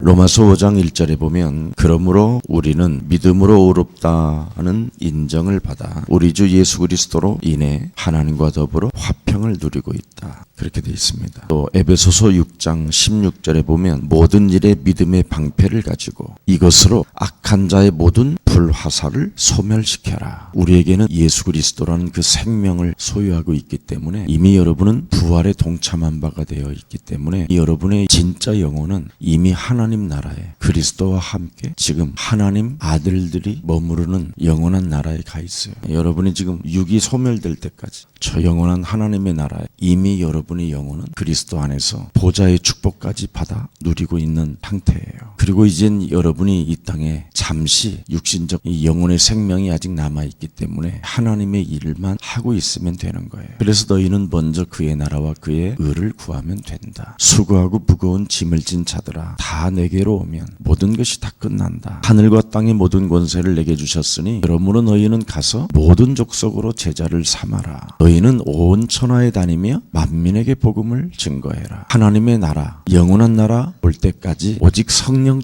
로마서 5장 1절에 보면 그러므로 우리는 믿음으로 의롭다는 인정을 받아 우리 주 예수 그리스도로 인해 하나님과 더불어 화평을 누리고 있다. 그렇게 되어 있습니다. 또 에베소서 6장 16절에 보면 모든 일에 믿음의 방패를 가지고 이것으로 악한 자의 모든 불화살을 소멸시켜라. 우리에게는 예수 그리스도라는 그 생명을 소유하고 있기 때문에 이미 여러분은 부활에 동참한 바가 되어 있기 때문에 여러분의 진짜 영혼은 이미 하나님 나라에 그리스도와 함께 지금 하나님 아들들이 머무르는 영원한 나라에 가 있어요. 여러분이 지금 육이 소멸될 때까지 저 영원한 하나님의 나라에 이미 여러분의 영혼은 그리스도 안에서 보좌의 축복까지 받아 누리고 있는 상태예요. 그리고 이젠 여러분이 이 땅에 잠시 육신적 이 영혼의 생명이 아직 남아있기 때문에 하나님의 일만 하고 있으면 되는 거예요. 그래서 너희는 먼저 그의 나라와 그의 의를 구하면 된다. 수고하고 무거운 짐을 진 자들아 다 내게로 오면 모든 것이 다 끝난다. 하늘과 땅의 모든 권세를 내게 주셨으니 그러므로 너희는 가서 모든 족속으로 제자를 삼아라. 너희는 온 천하에 다니며 만민에게 복음을 증거해라. 하나님의 나라 영원한 나라 올 때까지 오직 성령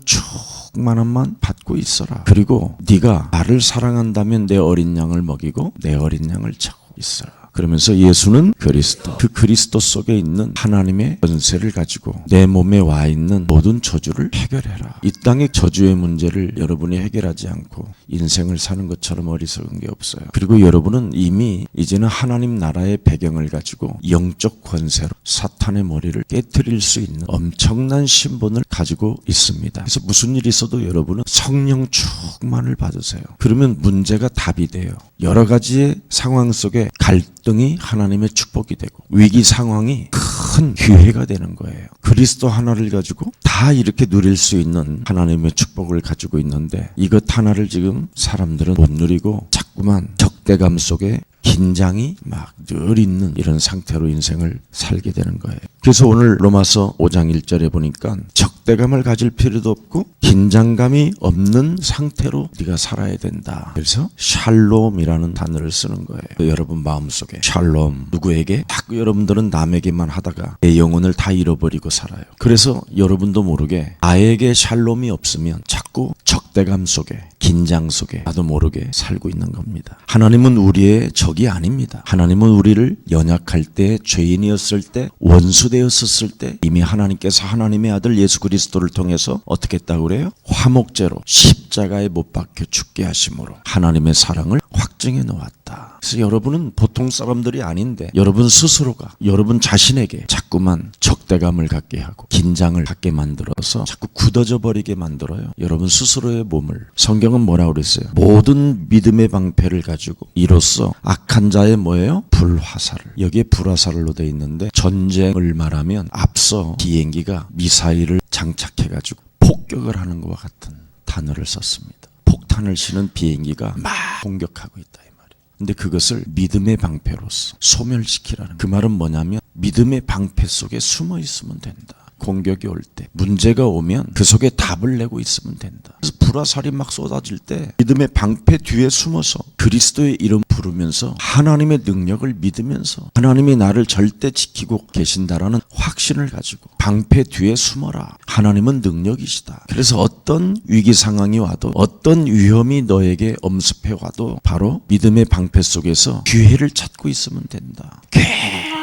충만함만 받고 있어라. 그리고 네가 나를 사랑한다면 내 어린 양을 먹이고 내 어린 양을 차고 있어라. 그러면서 예수는 그리스도, 그 그리스도 속에 있는 하나님의 권세를 가지고 내 몸에 와 있는 모든 저주를 해결해라. 이 땅의 저주의 문제를 여러분이 해결하지 않고 인생을 사는 것처럼 어리석은 게 없어요. 그리고 여러분은 이미 이제는 하나님 나라의 배경을 가지고 영적 권세로 사탄의 머리를 깨트릴 수 있는 엄청난 신분을 가지고 있습니다. 그래서 무슨 일이 있어도 여러분은 성령 충만을 받으세요. 그러면 문제가 답이 돼요. 여러 가지의 상황 속에 갈등이 하나님의 축복이 되고 위기 상황이 큰 기회가 되는 거예요. 그리스도 하나를 가지고 다 이렇게 누릴 수 있는 하나님의 축복을 가지고 있는데 이것 하나를 지금 사람들은 못 누리고 자꾸만 적대감 속에 긴장이 막 늘 있는 이런 상태로 인생을 살게 되는 거예요. 그래서 오늘 로마서 5장 1절에 보니까 적대감을 가질 필요도 없고 긴장감이 없는 상태로 네가 살아야 된다. 그래서 샬롬이라는 단어를 쓰는 거예요. 여러분 마음속에 샬롬 누구에게? 자꾸 여러분들은 남에게만 하다가 내 영혼을 다 잃어버리고 살아요. 그래서 여러분도 모르게 나에게 샬롬이 없으면 자꾸 적대감 속에 긴장 속에 나도 모르게 살고 있는 겁니다. 하나님은 우리의 적이 아닙니다. 하나님은 우리를 연약할 때, 죄인이었을 때, 원수되었을 때 이미 하나님께서 하나님의 아들 예수 그리스도를 통해서 어떻게 했다고 그래요? 화목제로 십자가에 못 박혀 죽게 하심으로 하나님의 사랑을 확증해 놓았다. 그래서 여러분은 보통 사람들이 아닌데 여러분 스스로가 여러분 자신에게 자꾸만 적대감을 갖게 하고 긴장을 갖게 만들어서 자꾸 굳어져 버리게 만들어요. 여러분 스스로의 몸을 성경은 뭐라고 그랬어요? 모든 믿음의 방패를 가지고 이로써 악한 자의 뭐예요? 불화살을. 여기에 불화살로 되어 있는데 전쟁을 말하면 앞서 비행기가 미사일을 장착해가지고 폭격을 하는 것과 같은 단어를 썼습니다. 폭탄을 싣는 비행기가 막 공격하고 있다 이 말이에요. 근데 그것을 믿음의 방패로서 소멸시키라는 그 말은 뭐냐면 믿음의 방패 속에 숨어 있으면 된다. 공격이 올 때 문제가 오면 그 속에 답을 내고 있으면 된다. 그래서 불화살이 막 쏟아질 때 믿음의 방패 뒤에 숨어서 그리스도의 이름 부르면서 하나님의 능력을 믿으면서 하나님이 나를 절대 지키고 계신다라는 확신을 가지고 방패 뒤에 숨어라. 하나님은 능력이시다. 그래서 어떤 위기 상황이 와도 어떤 위험이 너에게 엄습해 와도 바로 믿음의 방패 속에서 기회를 찾고 있으면 된다.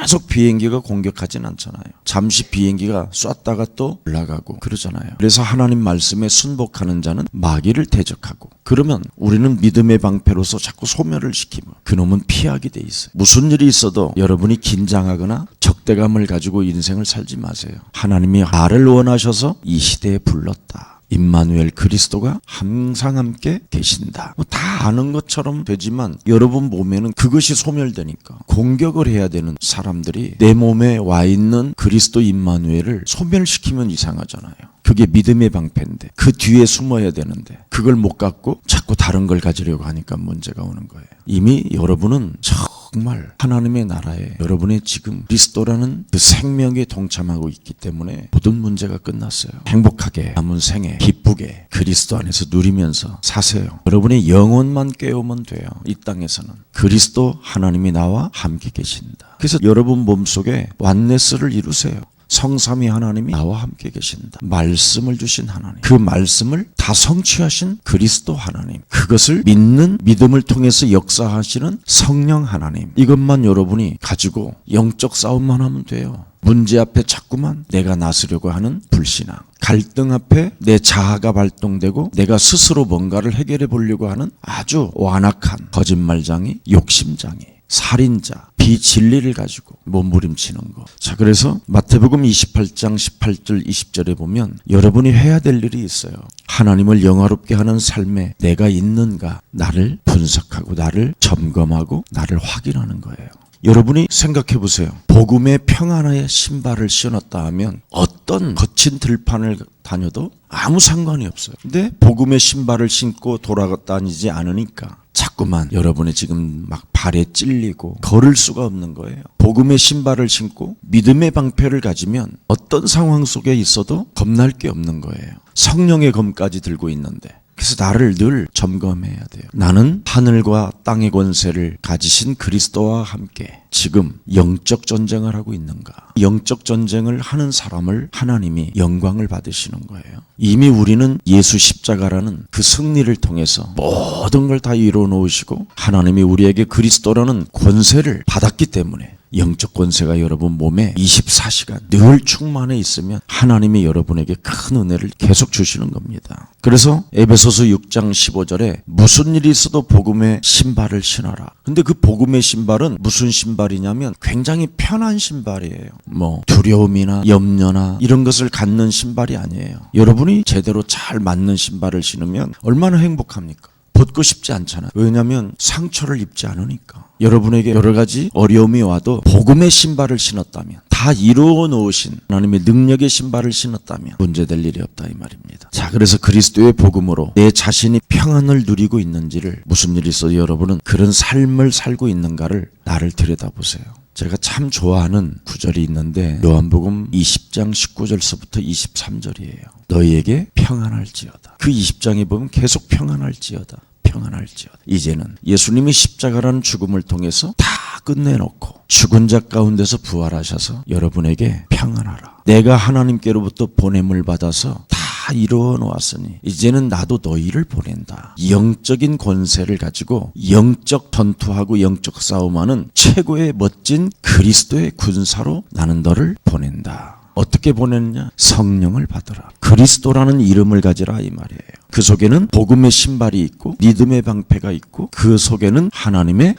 계속 비행기가 공격하진 않잖아요. 잠시 비행기가 쐈다가 또 올라가고 그러잖아요. 그래서 하나님 말씀에 순복하는 자는 마귀를 대적하고 그러면 우리는 믿음의 방패로서 자꾸 소멸을 시키면 그놈은 피하게 돼 있어요. 무슨 일이 있어도 여러분이 긴장하거나 적대감을 가지고 인생을 살지 마세요. 하나님이 나를 원하셔서 이 시대에 불렀다. 임마누엘 그리스도가 항상 함께 계신다. 다 아는 것처럼 되지만 여러분 몸에는 그것이 소멸되니까 공격을 해야 되는 사람들이 내 몸에 와 있는 그리스도 임마누엘을 소멸시키면 이상하잖아요. 그게 믿음의 방패인데 그 뒤에 숨어야 되는데 그걸 못 갖고 자꾸 다른 걸 가지려고 하니까 문제가 오는 거예요. 이미 여러분은 정말 하나님의 나라에 여러분의 지금 그리스도라는 그 생명에 동참하고 있기 때문에 모든 문제가 끝났어요. 행복하게 남은 생에 기쁘게 그리스도 안에서 누리면서 사세요. 여러분의 영혼만 깨우면 돼요. 이 땅에서는 그리스도 하나님이 나와 함께 계신다. 그래서 여러분 몸속에 완네스를 이루세요. 성삼위 하나님이 나와 함께 계신다. 말씀을 주신 하나님, 그 말씀을 다 성취하신 그리스도 하나님, 그것을 믿는 믿음을 통해서 역사하시는 성령 하나님, 이것만 여러분이 가지고 영적 싸움만 하면 돼요. 문제 앞에 자꾸만 내가 나서려고 하는 불신앙, 갈등 앞에 내 자아가 발동되고 내가 스스로 뭔가를 해결해 보려고 하는 아주 완악한 거짓말장이, 욕심장이, 살인자, 비진리를 가지고 몸부림치는 거. 자, 그래서 마태복음 28장 18절 20절에 보면 여러분이 해야 될 일이 있어요. 하나님을 영화롭게 하는 삶에 내가 있는가, 나를 분석하고 나를 점검하고 나를 확인하는 거예요. 여러분이 생각해 보세요. 복음의 평안의 신발을 신었다 하면 어떤 거친 들판을 다녀도 아무 상관이 없어요. 근데 복음의 신발을 신고 돌아다니지 않으니까 자꾸만 여러분이 지금 막 발에 찔리고 걸을 수가 없는 거예요. 복음의 신발을 신고 믿음의 방패를 가지면 어떤 상황 속에 있어도 겁날 게 없는 거예요. 성령의 검까지 들고 있는데, 그래서 나를 늘 점검해야 돼요. 나는 하늘과 땅의 권세를 가지신 그리스도와 함께 지금 영적 전쟁을 하고 있는가? 영적 전쟁을 하는 사람을 하나님이 영광을 받으시는 거예요. 이미 우리는 예수 십자가라는 그 승리를 통해서 모든 걸 다 이루어 놓으시고 하나님이 우리에게 그리스도라는 권세를 받았기 때문에 영적 권세가 여러분 몸에 24시간 늘 충만해 있으면 하나님이 여러분에게 큰 은혜를 계속 주시는 겁니다. 그래서 에베소서 6장 15절에 무슨 일이 있어도 복음의 신발을 신어라. 근데 그 복음의 신발은 무슨 신발이냐면 굉장히 편한 신발이에요. 뭐 두려움이나 염려나 이런 것을 갖는 신발이 아니에요. 여러분이 제대로 잘 맞는 신발을 신으면 얼마나 행복합니까? 벗고 싶지 않잖아요. 왜냐하면 상처를 입지 않으니까. 여러분에게 여러 가지 어려움이 와도 복음의 신발을 신었다면, 다 이루어 놓으신 하나님의 능력의 신발을 신었다면 문제될 일이 없다 이 말입니다. 자, 그래서 그리스도의 복음으로 내 자신이 평안을 누리고 있는지를, 무슨 일이 있어도 여러분은 그런 삶을 살고 있는가를 나를 들여다보세요. 제가 참 좋아하는 구절이 있는데 요한복음 20장 19절서부터 23절이에요. 너희에게 평안할지어다. 그 20장에 보면 계속 평안할지어다. 평안할지어다. 이제는 예수님이 십자가라는 죽음을 통해서 다 끝내놓고 죽은 자 가운데서 부활하셔서 여러분에게 평안하라. 내가 하나님께로부터 보냄을 받아서 다 이루어 놓았으니 이제는 나도 너희를 보낸다. 영적인 권세를 가지고 영적 전투하고 영적 싸움하는 최고의 멋진 그리스도의 군사로 나는 너를 보낸다. 어떻게 보냈냐? 성령을 받으라. 그리스도라는 이름을 가지라 이 말이에요. 그 속에는 복음의 신발이 있고 믿음의 방패가 있고 그 속에는 하나님의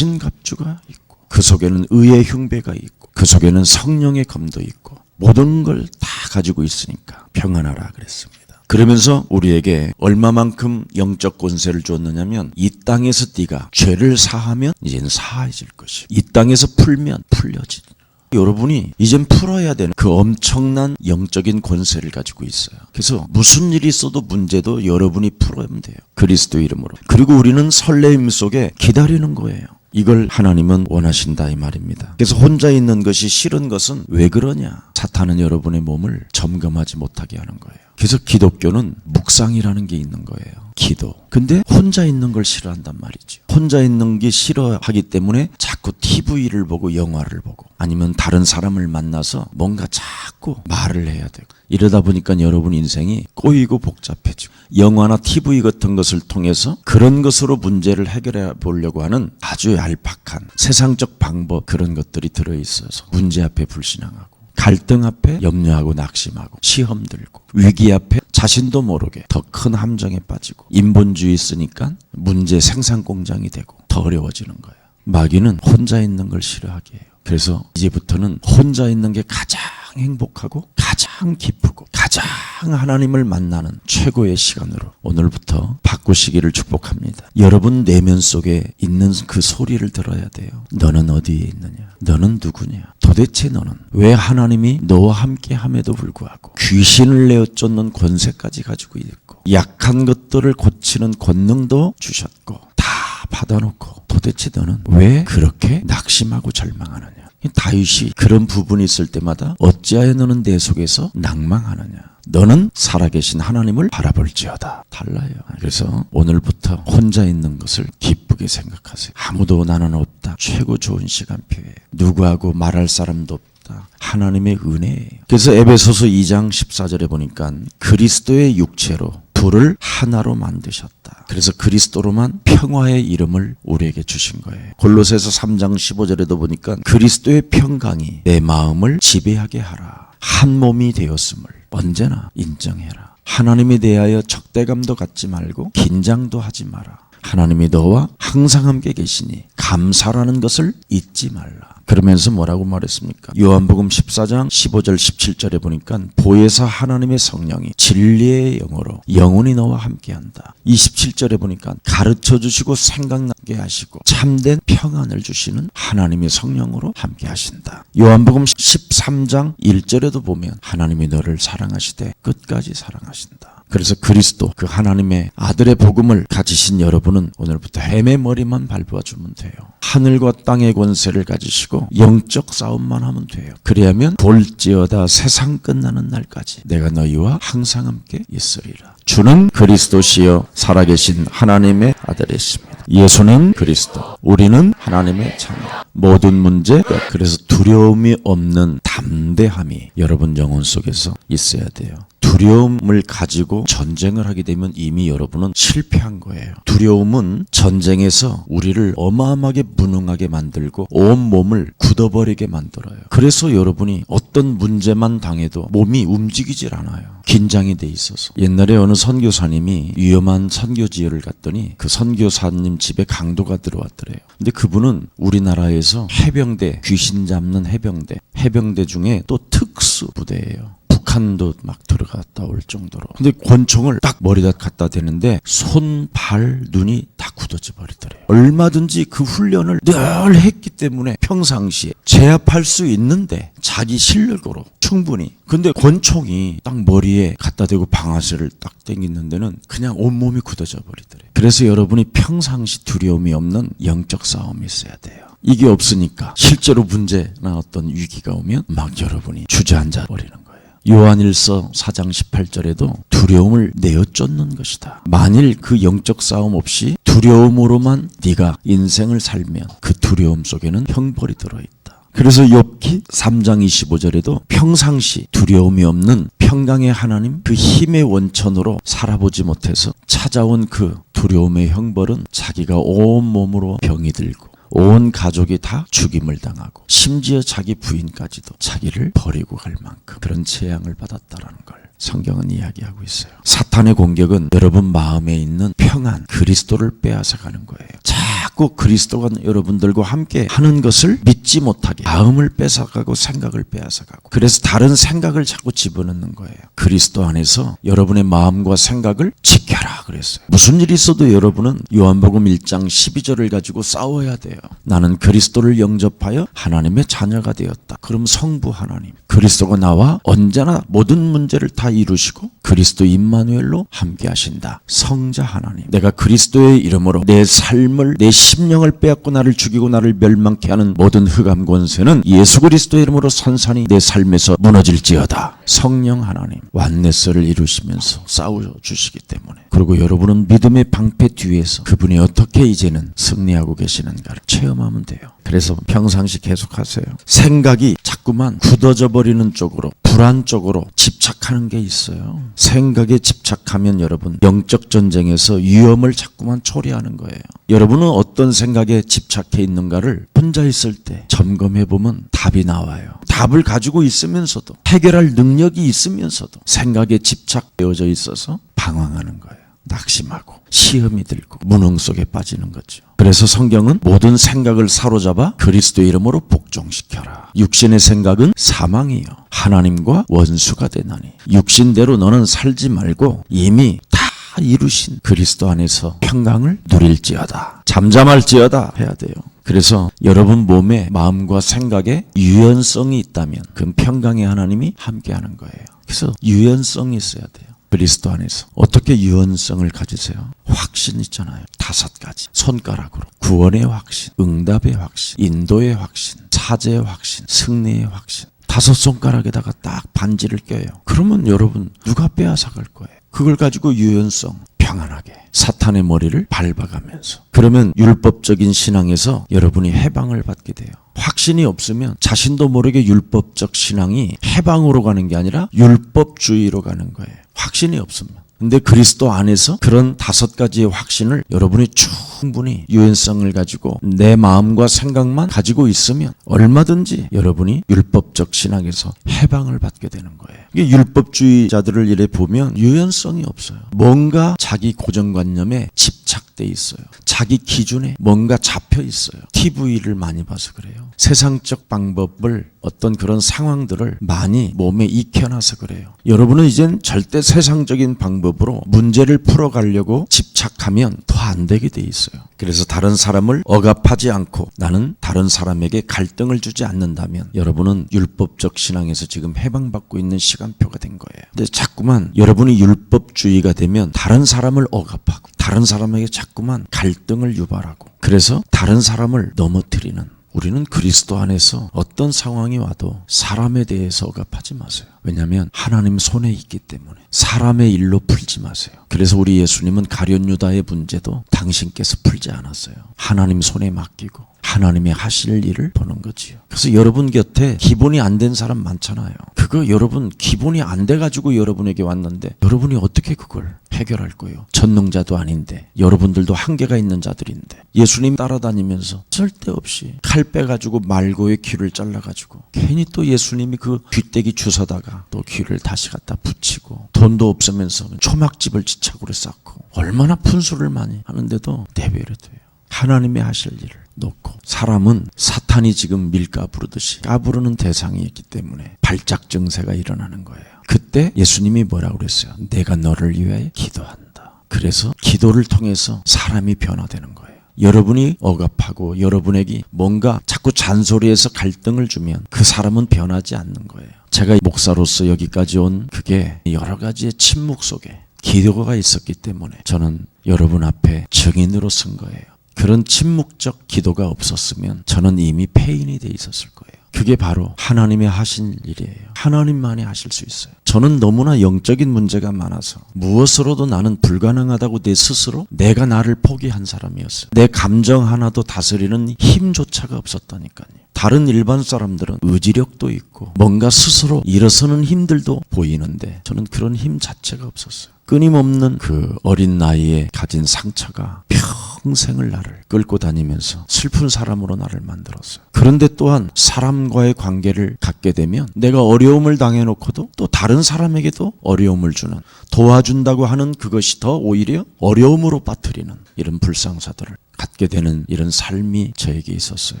전신갑주가 있고 그 속에는 의의 흉배가 있고 그 속에는 성령의 검도 있고 모든 걸 다 가지고 있으니까 평안하라 그랬습니다. 그러면서 우리에게 얼마만큼 영적 권세를 줬느냐면 이 땅에서 네가 죄를 사하면 이제는 사해질 것이고 이 땅에서 풀면 풀려지다. 여러분이 이젠 풀어야 되는 그 엄청난 영적인 권세를 가지고 있어요. 그래서 무슨 일이 있어도 문제도 여러분이 풀어야 돼요. 그리스도 이름으로. 그리고 우리는 설레임 속에 기다리는 거예요. 이걸 하나님은 원하신다 이 말입니다. 그래서 혼자 있는 것이 싫은 것은 왜 그러냐? 사탄은 여러분의 몸을 점검하지 못하게 하는 거예요. 그래서 기독교는 묵상이라는 게 있는 거예요. 기도. 근데 혼자 있는 걸 싫어한단 말이죠. 혼자 있는 게 싫어하기 때문에 자꾸 TV를 보고 영화를 보고 아니면 다른 사람을 만나서 뭔가 자꾸 말을 해야 되고 이러다 보니까 여러분 인생이 꼬이고 복잡해지고 영화나 TV 같은 것을 통해서 그런 것으로 문제를 해결해 보려고 하는 아주 얄팍한 세상적 방법, 그런 것들이 들어있어서 문제 앞에 불신앙하고 갈등 앞에 염려하고 낙심하고 시험 들고 위기 앞에 자신도 모르게 더 큰 함정에 빠지고 인본주의 쓰니까 문제 생산 공장이 되고 더 어려워지는 거예요. 마귀는 혼자 있는 걸 싫어하게 해요. 그래서 이제부터는 혼자 있는 게 가장 행복하고 가장 기쁘고 가장 하나님을 만나는 최고의 시간으로 오늘부터 바꾸시기를 축복합니다. 여러분 내면 속에 있는 그 소리를 들어야 돼요. 너는 어디에 있느냐? 너는 누구냐? 도대체 너는 왜 하나님이 너와 함께 함에도 불구하고 귀신을 내어 쫓는 권세까지 가지고 있고 약한 것들을 고치는 권능도 주셨고 다 받아놓고 도대체 너는 왜 그렇게 낙심하고 절망하느냐? 다윗이 그런 부분이 있을 때마다 어찌하여 너는 내 속에서 낭망하느냐? 너는 살아계신 하나님을 바라볼지어다. 달라요. 그래서 오늘부터 혼자 있는 것을 기쁘게 생각하세요. 아무도 나는 없다. 최고 좋은 시간표예요. 누구하고 말할 사람도 없다. 것이다. 하나님의 은혜예요. 그래서 에베소서 2장 14절에 보니까 그리스도의 육체로 둘을 하나로 만드셨다. 그래서 그리스도로만 평화의 이름을 우리에게 주신 거예요. 골로새서 3장 15절에도 보니까 그리스도의 평강이 내 마음을 지배하게 하라. 한 몸이 되었음을 언제나 인정해라. 하나님에 대하여 적대감도 갖지 말고 긴장도 하지 마라. 하나님이 너와 항상 함께 계시니 감사라는 것을 잊지 말라. 그러면서 뭐라고 말했습니까? 요한복음 14장 15절 17절에 보니까 보혜사 하나님의 성령이 진리의 영으로 영원히 너와 함께한다. 27절에 보니까 가르쳐 주시고 생각나게 하시고 참된 평안을 주시는 하나님의 성령으로 함께 하신다. 요한복음 13장 1절에도 보면 하나님이 너를 사랑하시되 끝까지 사랑하신다. 그래서 그리스도 그 하나님의 아들의 복음을 가지신 여러분은 오늘부터 뱀의 머리만 밟아 주면 돼요. 하늘과 땅의 권세를 가지시고 영적 싸움만 하면 돼요. 그리하면 볼지어다 세상 끝나는 날까지 내가 너희와 항상 함께 있으리라. 주는 그리스도시여 살아계신 하나님의 아들이십니다. 예수는 그리스도, 우리는 하나님의 자녀. 모든 문제, 그래서 두려움이 없는 담대함이 여러분 영혼 속에서 있어야 돼요. 두려움을 가지고 전쟁을 하게 되면 이미 여러분은 실패한 거예요. 두려움은 전쟁에서 우리를 어마어마하게 무능하게 만들고 온 몸을 굳어버리게 만들어요. 그래서 여러분이 어떤 문제만 당해도 몸이 움직이질 않아요. 긴장이 돼 있어서. 옛날에 어느 선교사님이 위험한 선교지를 갔더니 그 선교사님 집에 강도가 들어왔더래요. 근데 그분은 우리나라에서 해병대, 귀신 잡는 해병대 중에 또 특수 부대예요. 북한도 막 들어갔다 올 정도로. 근데 권총을 딱 머리다 갖다 대는데 손, 발, 눈이 다 굳어져 버리더래요. 얼마든지 그 훈련을 늘 했기 때문에 평상시에 제압할 수 있는데 자기 실력으로 충분히. 근데 권총이 딱 머리에 갖다 대고 방아쇠를 딱 당기는 데는 그냥 온몸이 굳어져 버리더래요. 그래서 여러분이 평상시 두려움이 없는 영적 싸움이 있어야 돼요. 이게 없으니까 실제로 문제나 어떤 위기가 오면 막 여러분이 주저앉아 버리는 거예요. 요한일서 4장 18절에도 두려움을 내어 쫓는 것이다. 만일 그 영적 싸움 없이 두려움으로만 네가 인생을 살면 그 두려움 속에는 형벌이 들어있다. 그래서 욥기 3장 25절에도 평상시 두려움이 없는 평강의 하나님, 그 힘의 원천으로 살아보지 못해서 찾아온 그 두려움의 형벌은 자기가 온몸으로 병이 들고 온 가족이 다 죽임을 당하고 심지어 자기 부인까지도 자기를 버리고 갈 만큼 그런 재앙을 받았다라는 걸 성경은 이야기하고 있어요. 사탄의 공격은 여러분 마음에 있는 평안, 그리스도를 빼앗아가는 거예요. 자꾸 그리스도가 여러분들과 함께 하는 것을 믿지 못하게 마음을 뺏어가고 생각을 빼앗아가고, 그래서 다른 생각을 자꾸 집어넣는 거예요. 그리스도 안에서 여러분의 마음과 생각을 지켜라 그랬어요. 무슨 일이 있어도 여러분은 요한복음 1장 12절을 가지고 싸워야 돼요. 나는 그리스도를 영접하여 하나님의 자녀가 되었다. 그럼 성부 하나님, 그리스도가 나와 언제나 모든 문제를 다 이루시고 그리스도 임마누엘로 함께 하신다. 성자 하나님, 내가 그리스도의 이름으로 내 삶을, 내 심령을 빼앗고 나를 죽이고 나를 멸망케 하는 모든 흑암 권세는 예수 그리스도의 이름으로 산산이 내 삶에서 무너질지어다. 성령 하나님, 완네스를 이루시면서 싸워주시기 때문에, 그리고 여러분은 믿음의 방패 뒤에서 그분이 어떻게 이제는 승리하고 계시는가를 체험하면 돼요. 그래서 평상시 계속하세요. 생각이 자꾸만 굳어져 버리는 쪽으로, 불안 쪽으로 집착하는 게 있어요. 생각에 집착하면 여러분 영적 전쟁에서 위험을 자꾸만 초래하는 거예요. 여러분은 어떤 생각에 집착해 있는가를 혼자 있을 때 점검해 보면 답이 나와요. 답을 가지고 있으면서도, 해결할 능력이 있으면서도 생각에 집착되어져 있어서 방황하는 거예요. 낙심하고 시험이 들고 무능 속에 빠지는 거죠. 그래서 성경은 모든 생각을 사로잡아 그리스도 이름으로 복종시켜라. 육신의 생각은 사망이요 하나님과 원수가 되나니 육신대로 너는 살지 말고 이미 다 이루신 그리스도 안에서 평강을 누릴지어다. 잠잠할지어다 해야 돼요. 그래서 여러분 몸에 마음과 생각에 유연성이 있다면 그 평강의 하나님이 함께하는 거예요. 그래서 유연성이 있어야 돼요. 그리스도 안에서 어떻게 유연성을 가지세요? 확신 있잖아요. 5가지. 손가락으로 구원의 확신, 응답의 확신, 인도의 확신, 사제의 확신, 승리의 확신. 5손가락에다가 딱 반지를 껴요. 그러면 여러분 누가 빼앗아갈 거예요? 그걸 가지고 유연성, 평안하게 사탄의 머리를 밟아가면서. 그러면 율법적인 신앙에서 여러분이 해방을 받게 돼요. 확신이 없으면 자신도 모르게 율법적 신앙이 해방으로 가는 게 아니라 율법주의로 가는 거예요. 확신이 없으면. 근데 그리스도 안에서 그런 5가지의 확신을 여러분이 충분히 유연성을 가지고 내 마음과 생각만 가지고 있으면 얼마든지 여러분이 율법적 신앙에서 해방을 받게 되는 거예요. 이게 율법주의자들을 이래 보면 유연성이 없어요. 뭔가 자기 고정관념에 집착돼 있어요. 자기 기준에 뭔가 잡혀 있어요. TV를 많이 봐서 그래요. 세상적 방법을, 어떤 그런 상황들을 많이 몸에 익혀놔서 그래요. 여러분은 이젠 절대 세상적인 방법으로 문제를 풀어가려고 집착하면 더 안 되게 돼 있어요. 그래서 다른 사람을 억압하지 않고 나는 다른 사람에게 갈등을 주지 않는다면 여러분은 율법적 신앙에서 지금 해방받고 있는 시간표가 된 거예요. 근데 자꾸만 여러분이 율법주의가 되면 다른 사람을 억압하고 다른 사람에게 자꾸만 갈등을 유발하고, 그래서 다른 사람을 넘어뜨리는, 우리는 그리스도 안에서 어떤 상황이 와도 사람에 대해서 억압하지 마세요. 왜냐하면 하나님 손에 있기 때문에 사람의 일로 풀지 마세요. 그래서 우리 예수님은 가룟 유다의 문제도 당신께서 풀지 않았어요. 하나님 손에 맡기고 하나님이 하실 일을 보는 거지요. 그래서 여러분 곁에 기본이 안 된 사람 많잖아요. 그거 여러분 기본이 안 돼가지고 여러분에게 왔는데 여러분이 어떻게 그걸 해결할 거예요? 전능자도 아닌데, 여러분들도 한계가 있는 자들인데, 예수님 따라다니면서 쓸데없이 칼 빼가지고 말고의 귀를 잘라가지고 괜히 또 예수님이 그 귀때기 주워다가 또 귀를 다시 갖다 붙이고, 돈도 없으면서 초막집을 지착으로 쌓고 얼마나 분수를 많이 하는데도 내버려둬요. 하나님이 하실 일을 놓고. 사람은 사탄이 지금 밀가 부르듯이 까부르는 대상이 있기 때문에 발작 증세가 일어나는 거예요. 그때 예수님이 뭐라고 그랬어요? 내가 너를 위해 기도한다. 그래서 기도를 통해서 사람이 변화되는 거예요. 여러분이 억압하고 여러분에게 뭔가 자꾸 잔소리해서 갈등을 주면 그 사람은 변하지 않는 거예요. 제가 목사로서 여기까지 온 그게 여러 가지의 침묵 속에 기도가 있었기 때문에 저는 여러분 앞에 증인으로 선 거예요. 그런 침묵적 기도가 없었으면 저는 이미 폐인이 돼 있었을 거예요. 그게 바로 하나님이 하신 일이에요. 하나님만이 하실 수 있어요. 저는 너무나 영적인 문제가 많아서 무엇으로도 나는 불가능하다고 내 스스로 내가 나를 포기한 사람이었어요. 내 감정 하나도 다스리는 힘조차가 없었다니까요. 다른 일반 사람들은 의지력도 있고 뭔가 스스로 일어서는 힘들도 보이는데 저는 그런 힘 자체가 없었어요. 끊임없는 그 어린 나이에 가진 상처가 평생을 나를 끌고 다니면서 슬픈 사람으로 나를 만들었어요. 그런데 또한 사람과의 관계를 갖게 되면 내가 어려움을 당해놓고도 또 다른 사람에게도 어려움을 주는, 도와준다고 하는 그것이 더 오히려 어려움으로 빠뜨리는 이런 불상사들을 갖게 되는 이런 삶이 저에게 있었어요.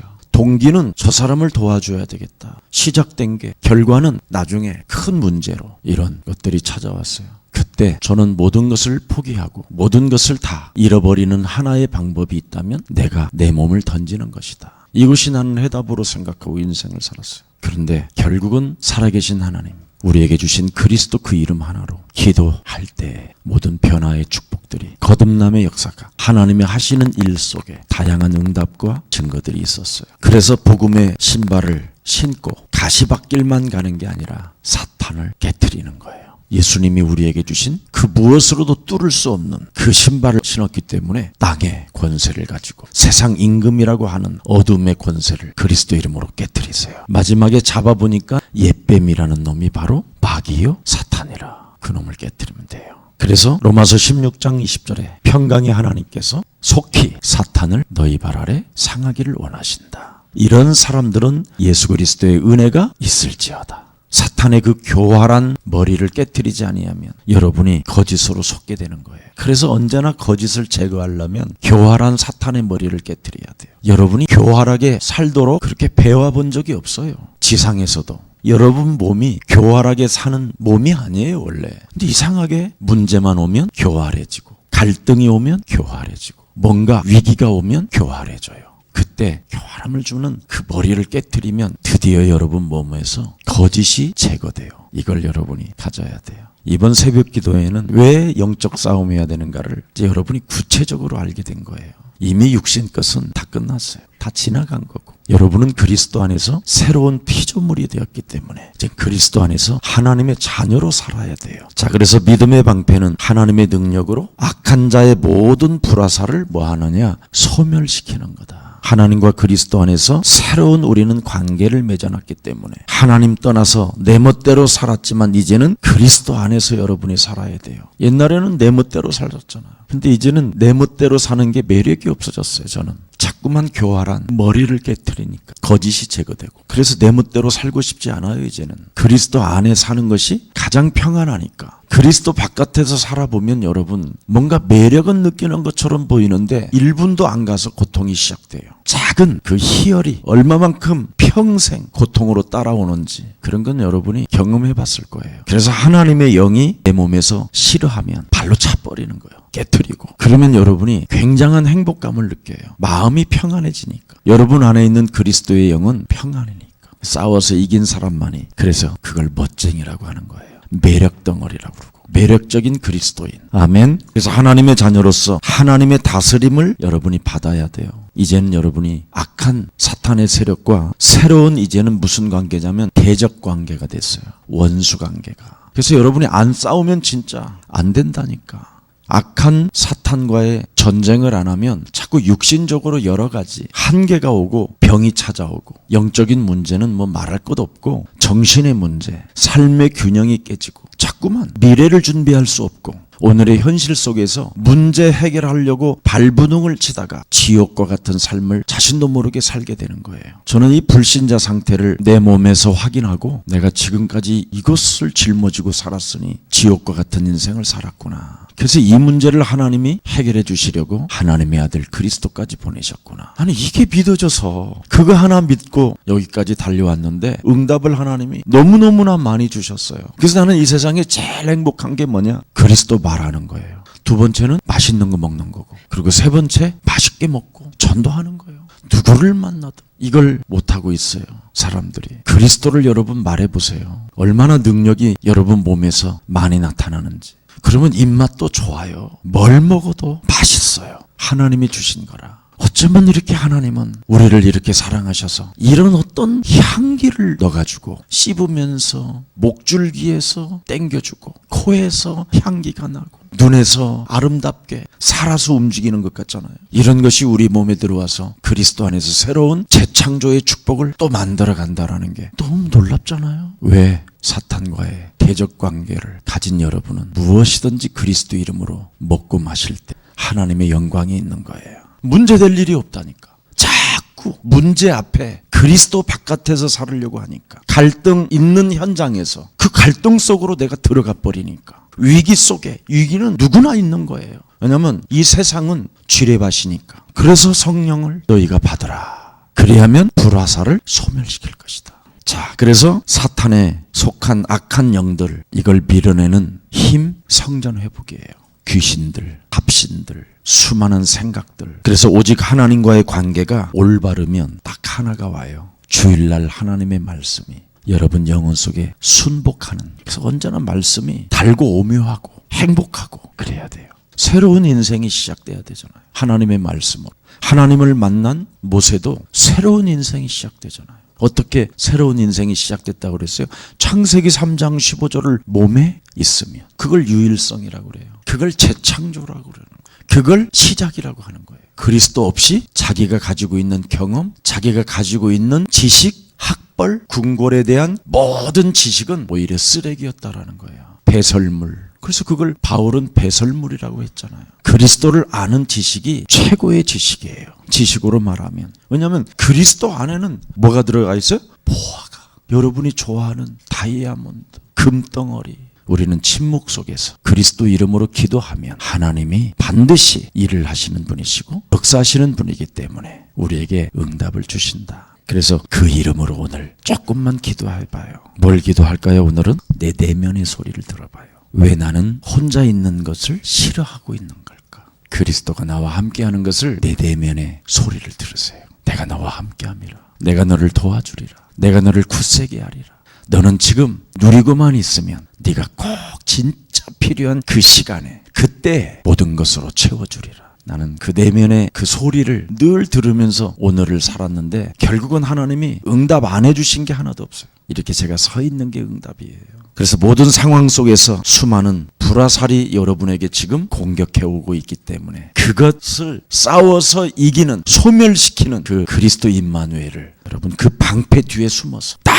동기는 저 사람을 도와줘야 되겠다. 시작된 게 결과는 나중에 큰 문제로 이런 것들이 찾아왔어요. 그때 저는 모든 것을 포기하고 모든 것을 다 잃어버리는 하나의 방법이 있다면 내가 내 몸을 던지는 것이다. 이것이 나는 해답으로 생각하고 인생을 살았어요. 그런데 결국은 살아계신 하나님, 우리에게 주신 그리스도 그 이름 하나로 기도할 때 모든 변화의 축복들이, 거듭남의 역사가, 하나님이 하시는 일 속에 다양한 응답과 증거들이 있었어요. 그래서 복음의 신발을 신고 가시밭길만 가는 게 아니라 사탄을 깨트리는 거예요. 예수님이 우리에게 주신 그 무엇으로도 뚫을 수 없는 그 신발을 신었기 때문에 땅의 권세를 가지고 세상 임금이라고 하는 어둠의 권세를 그리스도 이름으로 깨트리세요. 마지막에 잡아보니까 옛뱀이라는 놈이 바로 마귀요 사탄이라. 그 놈을 깨트리면 돼요. 그래서 로마서 16장 20절에 평강의 하나님께서 속히 사탄을 너희 발 아래 상하기를 원하신다. 이런 사람들은 예수 그리스도의 은혜가 있을지어다. 사탄의 그 교활한 머리를 깨트리지 아니하면 여러분이 거짓으로 속게 되는 거예요. 그래서 언제나 거짓을 제거하려면 교활한 사탄의 머리를 깨트려야 돼요. 여러분이 교활하게 살도록 그렇게 배워본 적이 없어요. 지상에서도. 여러분 몸이 교활하게 사는 몸이 아니에요 원래. 근데 이상하게 문제만 오면 교활해지고, 갈등이 오면 교활해지고, 뭔가 위기가 오면 교활해져요. 그때 교활함을 주는 그 머리를 깨트리면 드디어 여러분 몸에서 거짓이 제거돼요. 이걸 여러분이 가져야 돼요. 이번 새벽 기도회는 왜 영적 싸움해야 되는가를 이제 여러분이 구체적으로 알게 된 거예요. 이미 육신 것은 다 끝났어요. 다 지나간 거고 여러분은 그리스도 안에서 새로운 피조물이 되었기 때문에 이제 그리스도 안에서 하나님의 자녀로 살아야 돼요. 자, 그래서 믿음의 방패는 하나님의 능력으로 악한 자의 모든 불화살을 뭐 하느냐? 소멸시키는 거다. 하나님과 그리스도 안에서 새로운 우리는 관계를 맺어놨기 때문에 하나님 떠나서 내 멋대로 살았지만 이제는 그리스도 안에서 여러분이 살아야 돼요. 옛날에는 내 멋대로 살았잖아요. 근데 이제는 내 멋대로 사는 게 매력이 없어졌어요. 저는 자꾸만 교활한 머리를 깨트리니까 거짓이 제거되고, 그래서 내 멋대로 살고 싶지 않아요. 이제는 그리스도 안에 사는 것이 가장 평안하니까. 그리스도 바깥에서 살아보면 여러분 뭔가 매력은 느끼는 것처럼 보이는데 1분도 안 가서 고통이 시작돼요. 작은 그 희열이 얼마만큼 평생 고통으로 따라오는지 그런 건 여러분이 경험해 봤을 거예요. 그래서 하나님의 영이 내 몸에서 싫어하면 발로 차버리는 거예요. 깨트리고. 그러면 여러분이 굉장한 행복감을 느껴요. 마음이 평안해지니까. 여러분 안에 있는 그리스도의 영은 평안이니까. 싸워서 이긴 사람만이 그래서 그걸 멋쟁이라고 하는 거예요. 매력 덩어리라고 그러고. 매력적인 그리스도인. 아멘. 그래서 하나님의 자녀로서 하나님의 다스림을 여러분이 받아야 돼요. 이제는 여러분이 악한 사탄의 세력과 새로운 이제는 무슨 관계냐면 대적 관계가 됐어요. 원수 관계가. 그래서 여러분이 안 싸우면 진짜 안 된다니까. 악한 사탄과의 전쟁을 안 하면 자꾸 육신적으로 여러 가지 한계가 오고 병이 찾아오고, 영적인 문제는 뭐 말할 것 없고, 정신의 문제, 삶의 균형이 깨지고, 자꾸만 미래를 준비할 수 없고, 오늘의 현실 속에서 문제 해결하려고 발버둥을 치다가 지옥과 같은 삶을 자신도 모르게 살게 되는 거예요. 저는 이 불신자 상태를 내 몸에서 확인하고, 내가 지금까지 이것을 짊어지고 살았으니 지옥과 같은 인생을 살았구나. 그래서 이 문제를 하나님이 해결해 주시려고 하나님의 아들 그리스도까지 보내셨구나. 아니, 이게 믿어져서 그거 하나 믿고 여기까지 달려왔는데 응답을 하나님이 너무너무나 많이 주셨어요. 그래서 나는 이 세상에 제일 행복한 게 뭐냐? 그리스도 말하는 거예요. 두 번째는 맛있는 거 먹는 거고, 그리고 세 번째 맛있게 먹고 전도하는 거예요. 누구를 만나도 이걸 못하고 있어요. 사람들이. 그리스도를 여러분 말해보세요. 얼마나 능력이 여러분 몸에서 많이 나타나는지. 그러면 입맛도 좋아요. 뭘 먹어도 맛있어요. 하나님이 주신 거라. 어쩌면 이렇게 하나님은 우리를 이렇게 사랑하셔서 이런 어떤 향기를 넣어가지고 씹으면서 목줄기에서 땡겨주고, 코에서 향기가 나고, 눈에서 아름답게 살아서 움직이는 것 같잖아요. 이런 것이 우리 몸에 들어와서 그리스도 안에서 새로운 재창조의 축복을 또 만들어 간다라는 게 너무 놀랍잖아요. 왜? 사탄과의 대적 관계를 가진 여러분은 무엇이든지 그리스도 이름으로 먹고 마실 때 하나님의 영광이 있는 거예요. 문제될 일이 없다니까. 자꾸 문제 앞에 그리스도 바깥에서 살으려고 하니까, 갈등 있는 현장에서 그 갈등 속으로 내가 들어가 버리니까, 위기 속에, 위기는 누구나 있는 거예요. 왜냐하면 이 세상은 쥐레밭이니까. 그래서 성령을 너희가 받으라. 그리하면 불화살을 소멸시킬 것이다. 자, 그래서 사탄에 속한 악한 영들, 이걸 밀어내는 힘, 성전 회복이에요. 귀신들, 합신들, 수많은 생각들. 그래서 오직 하나님과의 관계가 올바르면 딱 하나가 와요. 주일날 하나님의 말씀이 여러분 영혼 속에 순복하는. 그래서 언제나 말씀이 달고 오묘하고 행복하고 그래야 돼요. 새로운 인생이 시작돼야 되잖아요. 하나님의 말씀으로. 하나님을 만난 모세도 새로운 인생이 시작되잖아요. 어떻게 새로운 인생이 시작됐다고 그랬어요? 창세기 3장 15절을 몸에 있으면 그걸 유일성이라고 그래요. 그걸 재창조라고 그러는 거예요. 그걸 시작이라고 하는 거예요. 그리스도 없이 자기가 가지고 있는 경험, 자기가 가지고 있는 지식, 학벌, 궁궐에 대한 모든 지식은 오히려 쓰레기였다라는 거예요. 배설물. 그래서 그걸 바울은 배설물이라고 했잖아요. 그리스도를 아는 지식이 최고의 지식이에요. 지식으로 말하면. 왜냐하면 그리스도 안에는 뭐가 들어가 있어요? 보화가. 여러분이 좋아하는 다이아몬드, 금덩어리. 우리는 침묵 속에서 그리스도 이름으로 기도하면 하나님이 반드시 일을 하시는 분이시고 역사하시는 분이기 때문에 우리에게 응답을 주신다. 그래서 그 이름으로 오늘 조금만 기도해봐요. 뭘 기도할까요? 오늘은 내 내면의 소리를 들어봐요. 왜 나는 혼자 있는 것을 싫어하고 있는 걸까? 그리스도가 나와 함께하는 것을 내 내면의 소리를 들으세요. 내가 너와 함께함이라. 내가 너를 도와주리라. 내가 너를 굳세게 하리라. 너는 지금 누리고만 있으면 네가 꼭 진짜 필요한 그 시간에, 그때 모든 것으로 채워주리라. 나는 그 내면의 그 소리를 늘 들으면서 오늘을 살았는데 결국은 하나님이 응답 안 해주신 게 하나도 없어요. 이렇게 제가 서 있는 게 응답이에요. 그래서 모든 상황 속에서 수많은 불화살이 여러분에게 지금 공격해 오고 있기 때문에 그것을 싸워서 이기는, 소멸시키는 그 그리스도 임마누엘을 여러분 그 방패 뒤에 숨어서 딱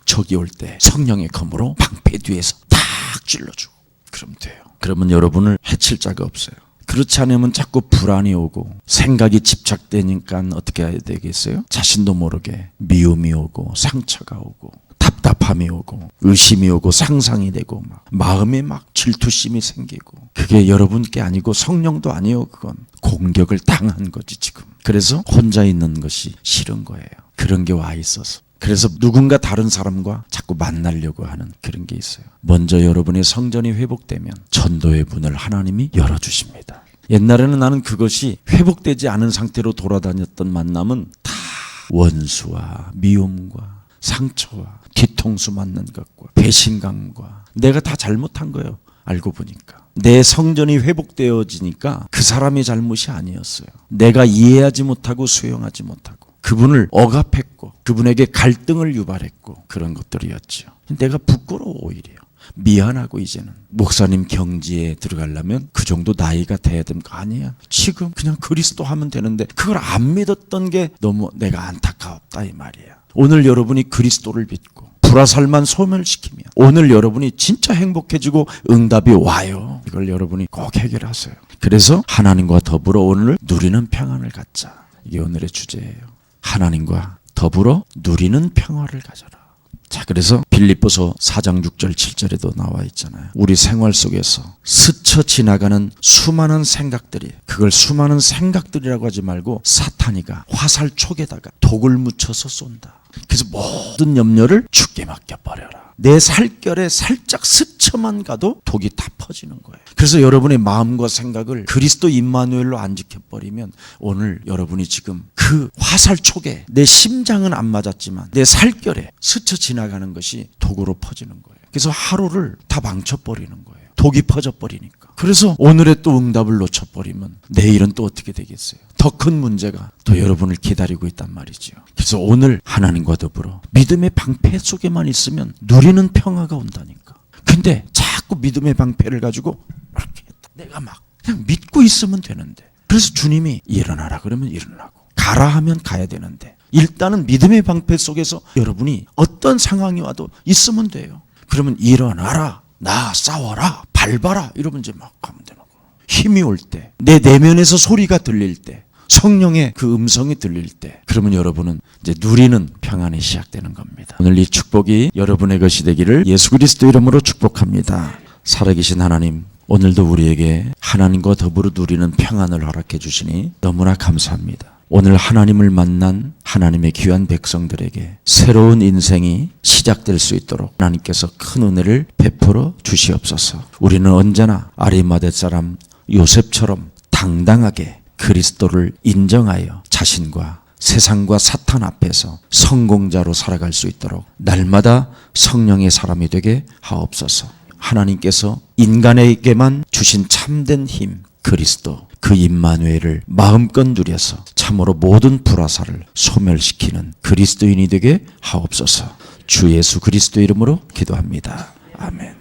적이 올 때 성령의 검으로 방패 뒤에서 딱 찔러주고 그러면 돼요. 그러면 여러분을 해칠 자가 없어요. 그렇지 않으면 자꾸 불안이 오고 생각이 집착되니까 어떻게 해야 되겠어요? 자신도 모르게 미움이 오고 상처가 오고 답답함이 오고 의심이 오고 상상이 되고 막 마음에 막 질투심이 생기고 그게 여러분께 아니고 성령도 아니에요. 그건 공격을 당한 거지 지금. 그래서 혼자 있는 것이 싫은 거예요. 그런 게 와 있어서. 그래서 누군가 다른 사람과 자꾸 만나려고 하는 그런 게 있어요. 먼저 여러분의 성전이 회복되면 전도의 문을 하나님이 열어주십니다. 옛날에는 나는 그것이 회복되지 않은 상태로 돌아다녔던 만남은 다 원수와 미움과 상처와 뒤통수 맞는 것과 배신감과 내가 다 잘못한 거예요. 알고 보니까. 내 성전이 회복되어지니까 그 사람의 잘못이 아니었어요. 내가 이해하지 못하고 수용하지 못하고 그분을 억압했고 그분에게 갈등을 유발했고 그런 것들이었죠. 내가 부끄러워 오히려. 미안하고 이제는 목사님 경지에 들어가려면 그 정도 나이가 돼야 되는 거 아니야. 지금 그냥 그리스도 하면 되는데 그걸 안 믿었던 게 너무 내가 안타깝다 이 말이야. 오늘 여러분이 그리스도를 믿고 불화살만 소멸시키면 오늘 여러분이 진짜 행복해지고 응답이 와요. 이걸 여러분이 꼭 해결하세요. 그래서 하나님과 더불어 오늘 누리는 평안을 갖자. 이게 오늘의 주제예요. 하나님과 더불어 누리는 평화를 가져라. 자, 그래서 빌립보서 4장 6절 7절에도 나와 있잖아요. 우리 생활 속에서 스쳐 지나가는 수많은 생각들이, 그걸 수많은 생각들이라고 하지 말고 사탄이가 화살촉에다가 독을 묻혀서 쏜다. 그래서 모든 염려를 주께 맡겨버려라. 내 살결에 살짝 스쳐만 가도 독이 다 퍼지는 거예요. 그래서 여러분의 마음과 생각을 그리스도 임마누엘로 안 지켜버리면 오늘 여러분이 지금 그 화살촉에 내 심장은 안 맞았지만 내 살결에 스쳐 지나가는 것이 독으로 퍼지는 거예요. 그래서 하루를 다 망쳐버리는 거예요. 독이 퍼져버리니까. 그래서 오늘의 또 응답을 놓쳐버리면 내일은 또 어떻게 되겠어요? 더 큰 문제가 또 여러분을 기다리고 있단 말이죠. 그래서 오늘 하나님과 더불어 믿음의 방패 속에만 있으면 누리는 평화가 온다니까. 근데 자꾸 믿음의 방패를 가지고 이렇게 내가 막 그냥 믿고 있으면 되는데, 그래서 주님이 일어나라 그러면 일어나고 가라 하면 가야 되는데, 일단은 믿음의 방패 속에서 여러분이 어떤 상황이 와도 있으면 돼요. 그러면 일어나라, 나 싸워라, 밟아라 이러면 이제 막 가면 되는 거예요. 힘이 올 때, 내 내면에서 소리가 들릴 때, 성령의 그 음성이 들릴 때, 그러면 여러분은 이제 누리는 평안이 시작되는 겁니다. 오늘 이 축복이 여러분의 것이 되기를 예수 그리스도 이름으로 축복합니다. 살아계신 하나님, 오늘도 우리에게 하나님과 더불어 누리는 평안을 허락해 주시니 너무나 감사합니다. 오늘 하나님을 만난 하나님의 귀한 백성들에게 새로운 인생이 시작될 수 있도록 하나님께서 큰 은혜를 베풀어 주시옵소서. 우리는 언제나 아리마대 사람 요셉처럼 당당하게 그리스도를 인정하여 자신과 세상과 사탄 앞에서 성공자로 살아갈 수 있도록 날마다 성령의 사람이 되게 하옵소서. 하나님께서 인간에게만 주신 참된 힘 그리스도, 그 임마누엘을 마음껏 누려서 참으로 모든 불화살을 소멸시키는 그리스도인이 되게 하옵소서. 주 예수 그리스도 이름으로 기도합니다. 아멘.